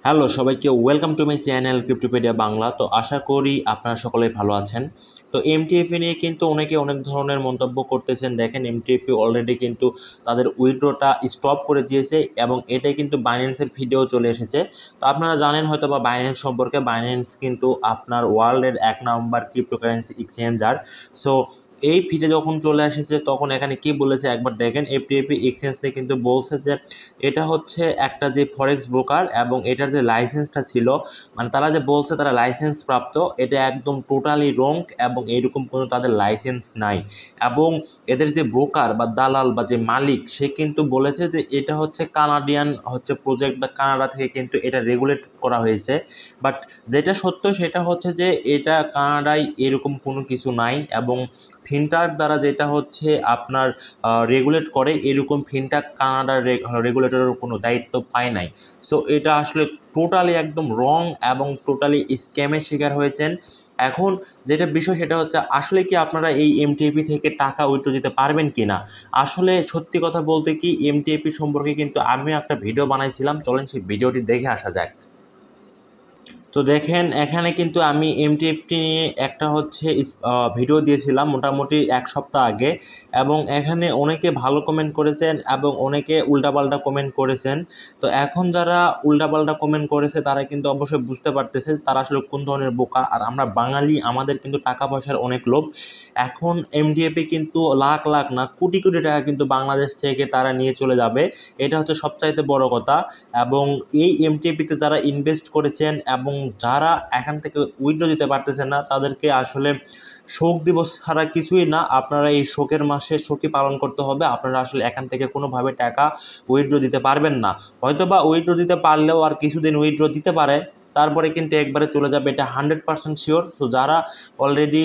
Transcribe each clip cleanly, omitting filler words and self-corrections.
Hello সবাইকে welcome to my channel Cryptopedia Bangla. তো আশা করি আপনারা সকলেই ভালো আছেন। তো এমটিএফই নিয়ে কিন্তু অনেকে অনেক ধরনের মন্তব্য করতেছেন। দেখেন এমটিএফই অলরেডি কিন্তু তাদের উইথড্রটা স্টপ করে দিয়েছে এবং এটাই কিন্তু বাইন্যান্সের ভিডিও চলে এসেছে। তো আপনারা জানেন হয়তো বা বাইন্যান্স সম্পর্কে। বাইন্যান্স কিন্তু আপনার ওয়ার্ল্ডের 1 নম্বর ক্রিপ্টোকারেন্সি এক্সচেঞ্জার। সো এই ফিডে যখন চলে এসেছে তখন এখানে কি বলেছে একবার দেখেন। এফটিএফি এক্সচেঞ্জ থেকে কিন্তু বলছে যে এটা হচ্ছে একটা যে ফরেক্স ব্রোকার এবং এটার যে লাইসেন্সটা ছিল, মানে তারা যে বলছে তারা লাইসেন্স প্রাপ্ত, এটা একদম টোটালি রং এবং এইরকম কোনো তাদের লাইসেন্স নাই। এবং এদের যে ব্রোকার বা দালাল বা যে মালিক সে কিন্তু বলেছে যে এটা হচ্ছে কানাডিয়ান হচ্ছে প্রজেক্ট বা কানাডা থেকে কিন্তু এটা রেগুলেট করা হয়েছে। বাট যেটা সত্য সেটা হচ্ছে যে এটা কানাডায় এরকম কোনো কিছু নাই এবং ফিনটার দ্বারা যেটা হচ্ছে আপনার রেগুলেট করে এরকম ফিনটাক কানাডার রেগুলেটরের কোনো দায়িত্ব পায় নাই। সো এটা আসলে টোটালি একদম রং এবং টোটালি স্ক্যামের শিকার হয়েছেন। এখন যেটা বিষয় সেটা হচ্ছে আসলে কি আপনারা এই এমটিএপি থেকে টাকা উইথড্র দিতে পারবেন কি না। আসলে সত্যি কথা বলতে কি এমটিএপি সম্পর্কে কিন্তু আমিও একটা ভিডিও বানাইছিলাম, চলেন সেই ভিডিওটি দেখে আসা যাক। তো দেখেন এখানে কিন্তু আমি এমটিএফটি নিয়ে একটা হচ্ছে ভিডিও দিয়েছিলাম মোটামুটি 1 সপ্তাহ আগে, এবং এখানে অনেকে ভালো কমেন্ট করেছেন এবং অনেকে উল্টাপাল্টা কমেন্ট করেছেন। তো এখন যারা উল্টাপাল্টা কমেন্ট করেছে তারা কিন্তু অবশ্যই বুঝতে পারতেছে তারা আসলে কোন ধরনের বোকা। আর আমরা বাঙালি, আমাদের কিন্তু টাকা পয়সার অনেক লোভ। এখন এমডিএফে কিন্তু লাখ লাখ না কোটি কোটি টাকা কিন্তু বাংলাদেশ থেকে তারা নিয়ে চলে যাবে, এটা হচ্ছে সবচাইতে বড় কথা। এবং এই এমটিএপিতে যারা ইনভেস্ট করেছেন এবং যারা এখান থেকে উইথড্র দিতে পারতেছেন না তাদেরকে আসলে শোক দিবস ছাড়া কিছুই না। আপনারা এই শোকের মাসে শোকই পালন করতে হবে। আপনারা আসলে এখান থেকে কোনোভাবে টাকা উইথড্র দিতে পারবেন না। হয়তো বা উইথড্র দিতে পারলেও আর কিছুদিন উইথড্র দিতে পারে, তারপরে কিন্তু একবারে চলে যাবে, এটা 100% শিওর। সো যারা অলরেডি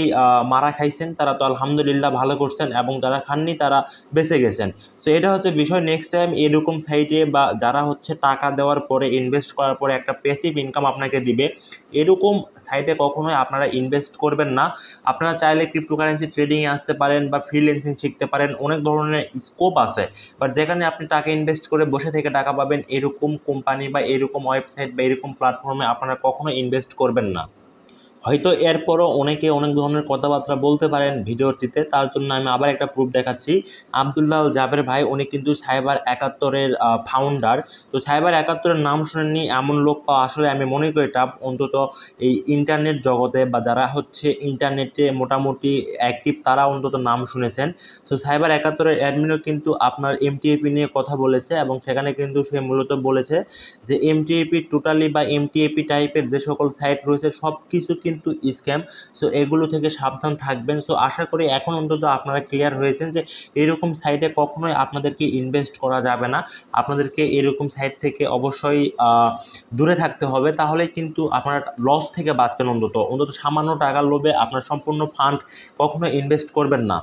মারা খাইছেন তারা তো আলহামদুলিল্লাহ ভালো করছেন, এবং যারা খাননি তারা বেঁচে গেছেন। সো এটা হচ্ছে বিষয়। নেক্সট টাইম এরকম সাইটে বা যারা হচ্ছে টাকা দেওয়ার পরে ইনভেস্ট করার পরে একটা প্যাসিভ ইনকাম আপনাকে দিবে এরকম সাইটে কখনোই আপনারা ইনভেস্ট করবেন না। আপনারা চাইলে ক্রিপ্টোকারেন্সি ট্রেডিংয়ে আসতে পারেন বা ফ্রিল্যান্সিং শিখতে পারেন, অনেক ধরনের স্কোপ আছে। বাট যেখানে আপনি টাকা ইনভেস্ট করে বসে থেকে টাকা পাবেন এরকম কোম্পানি বা এরকম ওয়েবসাইট বা এরকম প্ল্যাটফর্মে আপনারা কখনো ইনভেস্ট করবেন না। হয়তো এরপরও অনেকে অনেক ধরনের কথাবার্তা বলতে পারেন ভিডিওটিতে, তার জন্য আমি আবার একটা প্রুফ দেখাচ্ছি। আবদুল্লাহ জাবের ভাই উনি কিন্তু সাইবার 71-এর ফাউন্ডার। তো সাইবার 71-এর নাম শুনেননি এমন লোক পাওয়া আসলে আমি মনে করি টাফ, অন্তত এই ইন্টারনেট জগতে বা যারা হচ্ছে ইন্টারনেটে মোটামুটি অ্যাক্টিভ তারা অন্তত নাম শুনেছেন। সো সাইবার 71-এর অ্যাডমিনও কিন্তু আপনার এমটিএপি নিয়ে কথা বলেছে এবং সেখানে কিন্তু সে মূলত বলেছে যে এমটিএপি টোটালি বা এমটিএপি টাইপের যে সকল সাইট রয়েছে সব কিছু কিন্তু স্ক্যাম। সো এগুলো থেকে সাবধান থাকবেন। সো আশা করি এখন অন্তত আপনারা ক্লিয়ার হয়েছেন যে এরকম সাইটে কখনোই আপনাদেরকে ইনভেস্ট করা যাবে না। আপনাদেরকে এরকম সাইট থেকে অবশ্যই দূরে থাকতে হবে, তাহলে কিন্তু আপনারা লস থেকে বাঁচবেন। অন্তত সামান্য টাকার লোভে আপনার সম্পূর্ণ ফান্ড কখনো ইনভেস্ট করবেন না।